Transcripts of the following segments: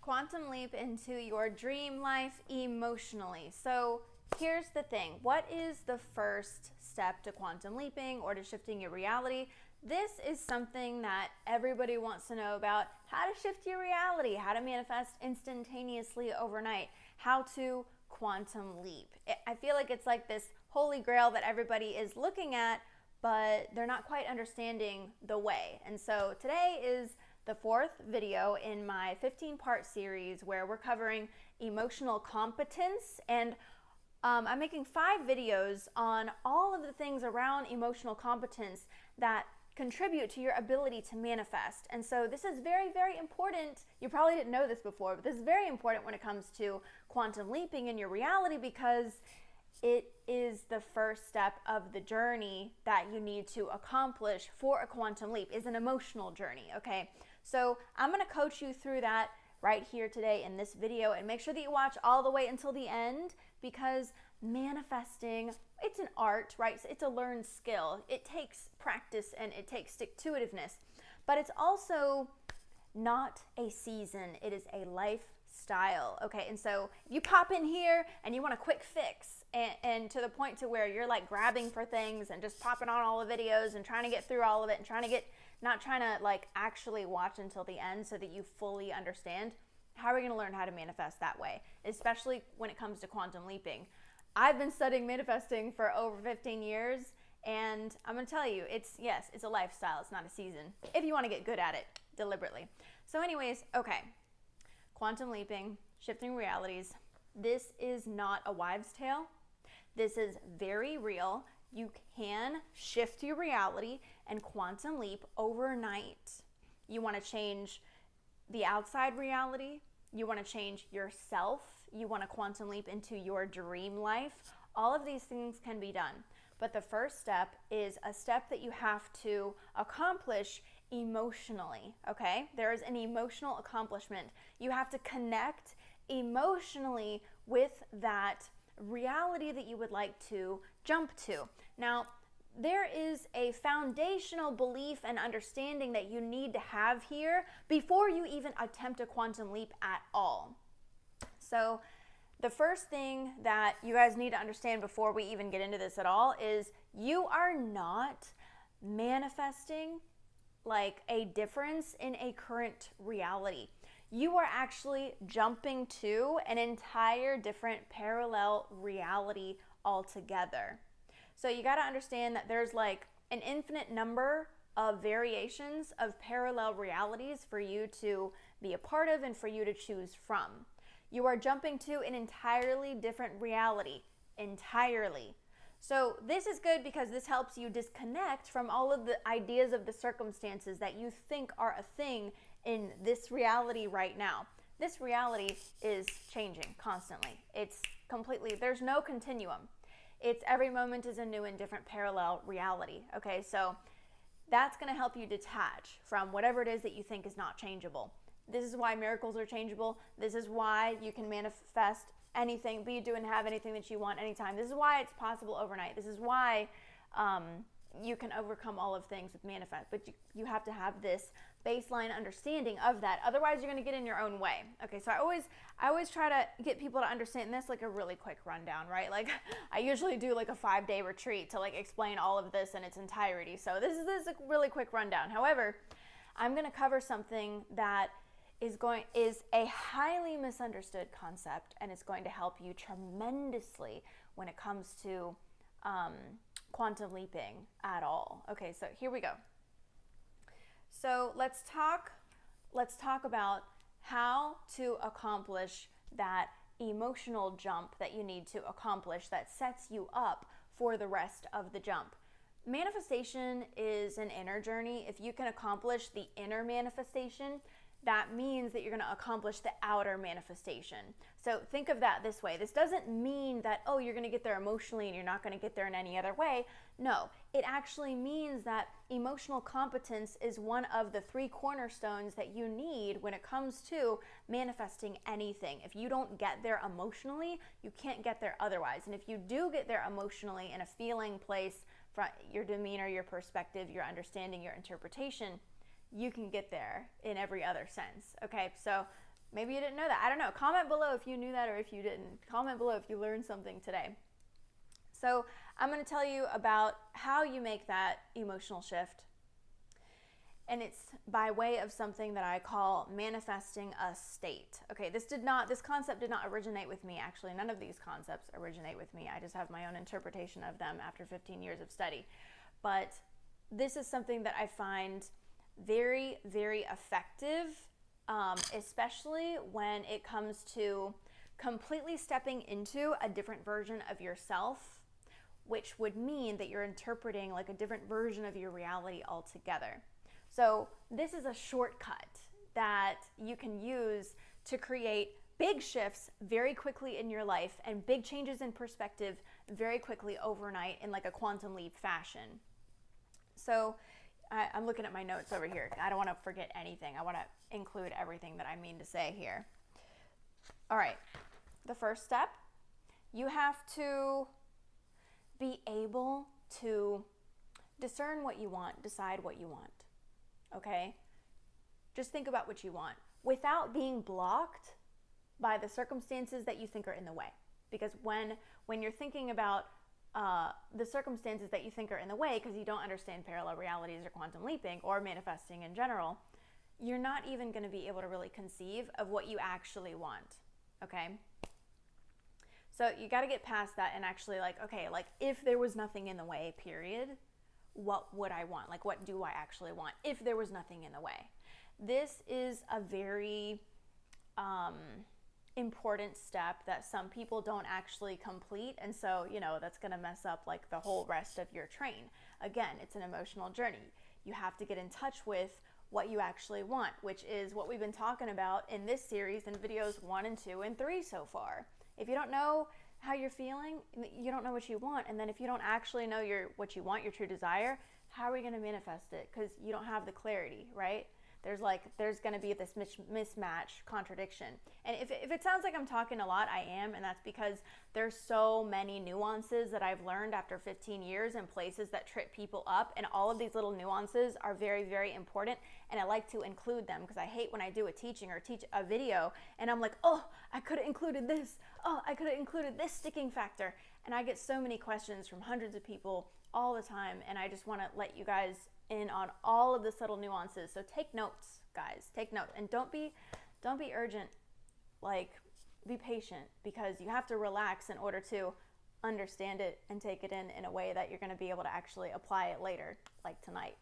Quantum leap into your dream life emotionally. So here's the thing. What is the first step to quantum leaping or to shifting your reality? This is something that everybody wants to know about: how to shift your reality, how to manifest instantaneously overnight, how to quantum leap. I feel like it's like this holy grail that everybody is looking at, but they're not quite understanding the way. And so today is the fourth video in my 15-part series where we're covering emotional competence, and I'm making 5 videos on all of the things around emotional competence that contribute to your ability to manifest. And so this is very, very important. You probably didn't know this before, but this is very important when it comes to quantum leaping in your reality, because it is the first step of the journey that you need to accomplish for a quantum leap. Is an emotional journey, okay? So I'm going to coach you through that right here today in this video, and make sure that you watch all the way until the end, because manifesting, it's an art, right? It's a learned skill. It takes practice and it takes stick-to-itiveness, but it's also not a season. It is a lifestyle, okay? And so if you pop in here and you want a quick fix, and to the point to where you're like grabbing for things and just popping on all the videos and trying to get through all of it and not trying to like actually watch until the end so that you fully understand, how are we going to learn how to manifest that way, especially when it comes to quantum leaping? I've been studying manifesting for over 15 years, and I'm going to tell you, it's a lifestyle. It's not a season, if you want to get good at it deliberately. So anyways, okay, quantum leaping, shifting realities. This is not a wives' tale. This is very real. You can shift your reality and quantum leap overnight. You want to change the outside reality. You want to change yourself. You want to quantum leap into your dream life. All of these things can be done. But the first step is a step that you have to accomplish emotionally, okay? There is an emotional accomplishment. You have to connect emotionally with that reality that you would like to jump to. Now, there is a foundational belief and understanding that you need to have here before you even attempt a quantum leap at all. So the first thing that you guys need to understand before we even get into this at all is you are not manifesting like a difference in a current reality. You are actually jumping to an entire different parallel reality altogether. So you got to understand that there's like an infinite number of variations of parallel realities for you to be a part of and for you to choose from. You are jumping to an entirely different reality, entirely. So this is good because this helps you disconnect from all of the ideas of the circumstances that you think are a thing in this reality right now. This reality is changing constantly. It's completely, there's no continuum. It's every moment is a new and different parallel reality, okay? So that's going to help you detach from whatever it is that you think is not changeable. This is why miracles are changeable. This is why you can manifest anything, be, do, and have anything that you want anytime. This is why it's possible overnight. This is why you can overcome all of things with manifest. But you have to have this baseline understanding of that. Otherwise, you're going to get in your own way. Okay, so I always try to get people to understand this like a really quick rundown, right? Like I usually do like a 5-day retreat to like explain all of this in its entirety. So this is a really quick rundown. However, I'm going to cover something that is a highly misunderstood concept, and it's going to help you tremendously when it comes to quantum leaping at all. Okay, so here we go. So let's talk about how to accomplish that emotional jump that you need to accomplish that sets you up for the rest of the jump. Manifestation is an inner journey. If you can accomplish the inner manifestation, that means that you're going to accomplish the outer manifestation. So think of that this way. This doesn't mean that, oh, you're going to get there emotionally and you're not going to get there in any other way. No, it actually means that emotional competence is one of the 3 cornerstones that you need when it comes to manifesting anything. If you don't get there emotionally, you can't get there otherwise. And if you do get there emotionally in a feeling place, from your demeanor, your perspective, your understanding, your interpretation, you can get there in every other sense. Okay, so Maybe you didn't know that. I don't know. Comment below if you knew that or if you didn't. Comment below if you learned something today. So I'm going to tell you about how you make that emotional shift. And it's by way of something that I call manifesting a state. Okay, this concept did not originate with me. Actually, none of these concepts originate with me. I just have my own interpretation of them after 15 years of study. But this is something that I find very, very effective, especially when it comes to completely stepping into a different version of yourself, which would mean that you're interpreting like a different version of your reality altogether. So this is a shortcut that you can use to create big shifts very quickly in your life and big changes in perspective very quickly overnight in like a quantum leap fashion. So I'm looking at my notes over here. I don't want to forget anything. I want to include everything that I mean to say here. All right, the first step, you have to be able to discern what you want, decide what you want. Okay? Just think about what you want without being blocked by the circumstances that you think are in the way. Because when you're thinking about the circumstances that you think are in the way because you don't understand parallel realities or quantum leaping or manifesting in general, you're not even going to be able to really conceive of what you actually want. Okay? So you got to get past that and actually okay, if there was nothing in the way, period, what would I want? Like, what do I actually want if there was nothing in the way? This is a very important step that some people don't actually complete. And so, that's going to mess up like the whole rest of your train. Again, it's an emotional journey. You have to get in touch with what you actually want, which is what we've been talking about in this series in videos 1 and 2 and 3 so far. If you don't know how you're feeling, you don't know what you want. And then if you don't actually know what you want, your true desire, how are we going to manifest it? Because you don't have the clarity, right? There's going to be this mismatch, contradiction. And if it sounds like I'm talking a lot, I am, and that's because there's so many nuances that I've learned after 15 years in places that trip people up, and all of these little nuances are very, very important, and I like to include them because I hate when I do a teaching or teach a video, and I'm like, oh, I could have included this. Oh, I could have included this sticking factor. And I get so many questions from hundreds of people all the time, and I just want to let you guys in on all of the subtle nuances. So take notes, guys. Take notes, and don't be urgent. Be patient, because you have to relax in order to understand it and take it in a way that you're going to be able to actually apply it later, like tonight,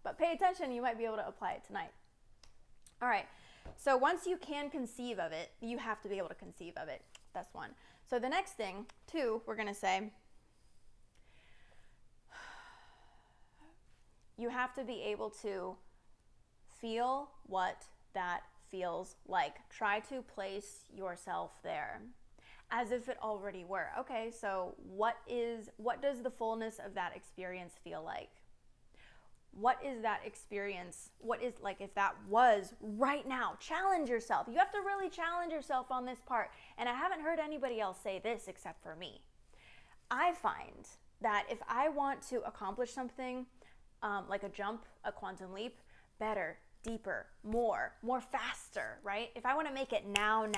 But pay attention, you might be able to apply it tonight. All right. So once you can conceive of it, you have to be able to conceive of it. That's one. So the next thing, two, we're going to say, you have to be able to feel what that feels like. Try to place yourself there as if it already were. Okay, so what does the fullness of that experience feel like? What is that experience? What is, if that was right now? Challenge yourself. You have to really challenge yourself on this part. And I haven't heard anybody else say this except for me. I find that if I want to accomplish something, like a jump, a quantum leap, better, deeper, more faster, right? If I want to make it now, and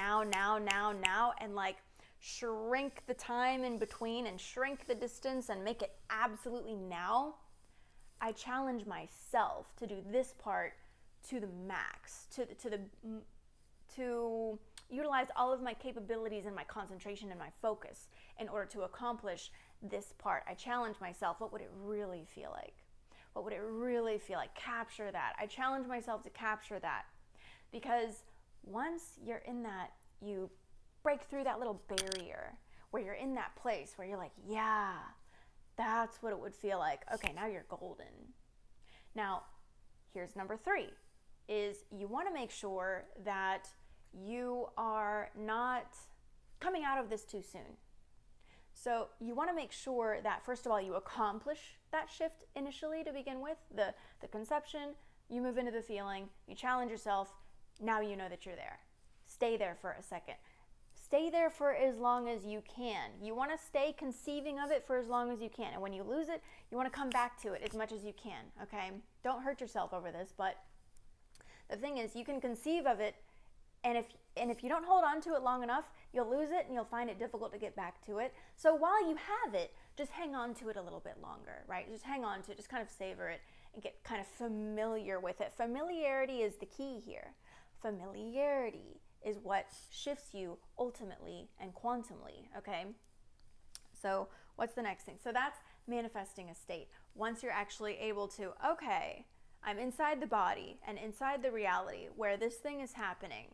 shrink the time in between and shrink the distance and make it absolutely now, I challenge myself to do this part to the max, to utilize all of my capabilities and my concentration and my focus in order to accomplish this part. I challenge myself. What would it really feel like? What would it really feel like? Capture that. I challenge myself to capture that, because once you're in that, you break through that little barrier where you're in that place where you're like, yeah, that's what it would feel like. Okay, now you're golden. Now, here's number 3, is you want to make sure that you are not coming out of this too soon. So you want to make sure that, first of all, you accomplish that shift initially to begin with, the conception, you move into the feeling, you challenge yourself, now you know that you're there. Stay there for a second. Stay there for as long as you can. You want to stay conceiving of it for as long as you can. And when you lose it, you want to come back to it as much as you can, okay? Don't hurt yourself over this, but the thing is, you can conceive of it And if you don't hold on to it long enough, you'll lose it and you'll find it difficult to get back to it. So while you have it, just hang on to it a little bit longer, right? Just hang on to it, just kind of savor it and get kind of familiar with it. Familiarity is the key here. Familiarity is what shifts you ultimately and quantumly, okay? So what's the next thing? So that's manifesting a state. Once you're actually able to, okay, I'm inside the body and inside the reality where this thing is happening.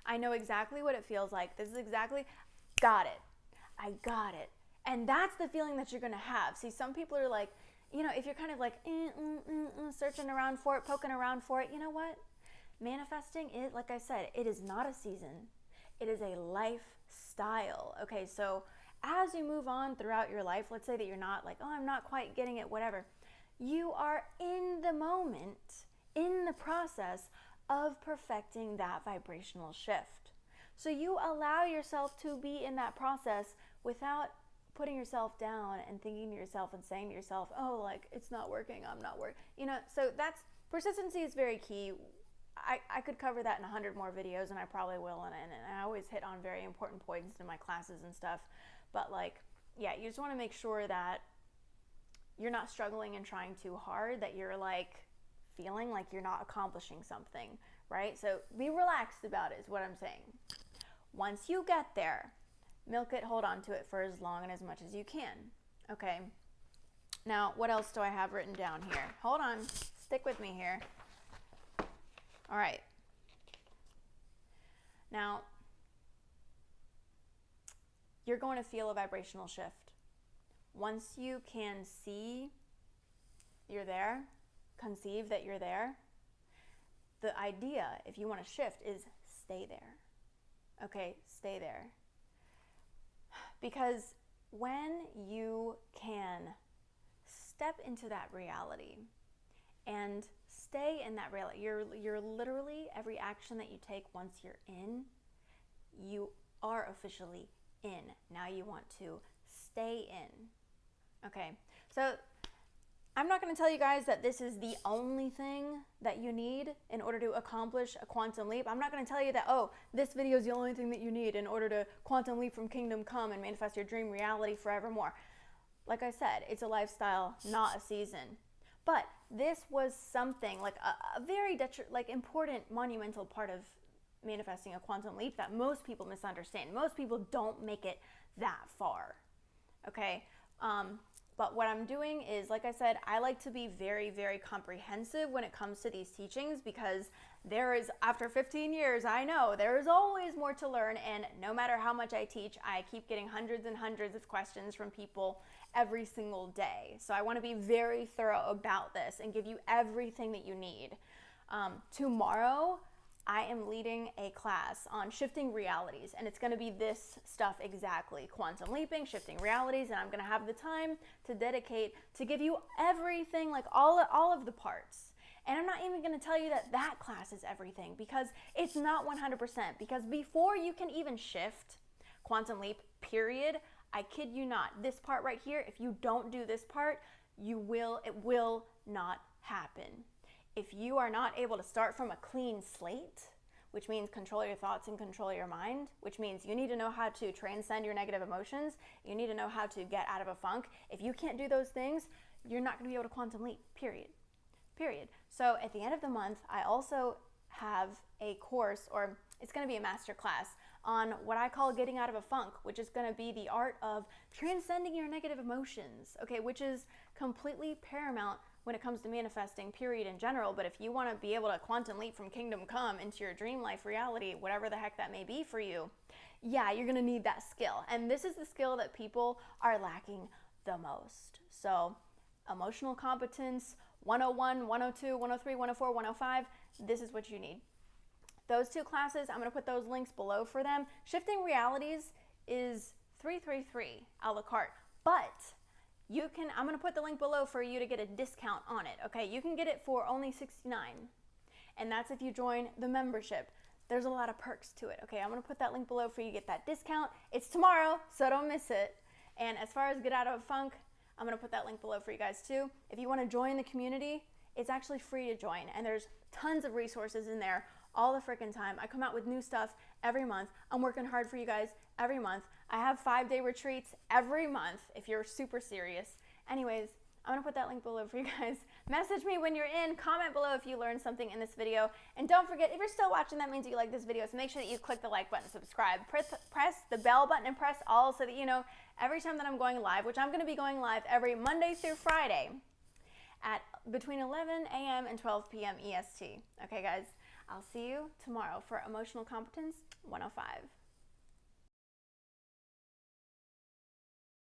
I know exactly what it feels like. This is exactly, got it. I got it. And that's the feeling that you're going to have. See, some people are like, you know, if you're kind of like searching around for it, poking around for it, you know what? Manifesting it, like I said, it is not a season. It is a lifestyle. Okay, so as you move on throughout your life, let's say that you're not like, oh, I'm not quite getting it, whatever. You are in the moment, in the process of perfecting that vibrational shift. So you allow yourself to be in that process without putting yourself down and thinking to yourself and saying to yourself, oh, like, it's not working, I'm not working. You know, so that's, persistency is very key. I could cover that in 100 more videos, and I probably will, and I always hit on very important points in my classes and stuff. But like, yeah, you just want to make sure that you're not struggling and trying too hard, that you're like feeling like you're not accomplishing something, right? So be relaxed about it is what I'm saying. Once you get there, milk it, hold on to it for as long and as much as you can, okay? Now, what else do I have written down here? Hold on, stick with me here. All right. Now, you're going to feel a vibrational shift. Once you can see you're there, conceive that you're there, the idea, if you want to shift, is stay there. Okay, stay there. Because when you can step into that reality and stay in that reality, you're literally, every action that you take once you're in, you are officially in. Now you want to stay in. Okay, so I'm not going to tell you guys that this is the only thing that you need in order to accomplish a quantum leap. I'm not going to tell you that, oh, this video is the only thing that you need in order to quantum leap from kingdom come and manifest your dream reality forevermore. Like I said, it's a lifestyle, not a season. But this was something like a very important, monumental part of manifesting a quantum leap that most people misunderstand. Most people don't make it that far. Okay. But what I'm doing is, like I said, I like to be very, very comprehensive when it comes to these teachings, because there is, after 15 years, I know there is always more to learn. And no matter how much I teach, I keep getting hundreds and hundreds of questions from people every single day. So I want to be very thorough about this and give you everything that you need. Tomorrow, I am leading a class on shifting realities, and it's going to be this stuff exactly: quantum leaping, shifting realities, and I'm going to have the time to dedicate to give you everything, like all of the parts. And I'm not even going to tell you that that class is everything, because it's not 100%, because before you can even shift quantum leap, period, I kid you not, this part right here, if you don't do this part, it will not happen. If you are not able to start from a clean slate, which means control your thoughts and control your mind, which means you need to know how to transcend your negative emotions, you need to know how to get out of a funk. If you can't do those things, you're not going to be able to quantum leap, period. So at the end of the month, I also have a course, or it's going to be a master class, on what I call getting out of a funk, which is going to be the art of transcending your negative emotions, okay, which is completely paramount when it comes to manifesting, period, in general. But if you want to be able to quantum leap from kingdom come into your dream life reality, whatever the heck that may be for you, yeah, you're going to need that skill. And this is the skill that people are lacking the most. So emotional competence, 101, 102, 103, 104, 105, this is what you need. Those two classes, I'm going to put those links below for them. Shifting realities is 333 a la carte, but I'm going to put the link below for you to get a discount on it. Okay, you can get it for only $69, and that's if you join the membership. There's a lot of perks to it. Okay, I'm going to put that link below for you to get that discount. It's tomorrow, so don't miss it. And as far as get out of a funk, I'm going to put that link below for you guys too. If you want to join the community, it's actually free to join, and there's tons of resources in there all the freaking time. I come out with new stuff every month. I'm working hard for you guys every month. I have 5-day retreats every month if you're super serious. Anyways, I'm gonna put that link below for you guys. Message me when you're in, comment below if you learned something in this video. And don't forget, if you're still watching, that means you like this video, so make sure that you click the like button, subscribe, press the bell button, and press all so that you know every time that I'm going live, which I'm gonna be going live every Monday through Friday at between 11 a.m. and 12 p.m. EST. Okay guys, I'll see you tomorrow for Emotional Competence 105.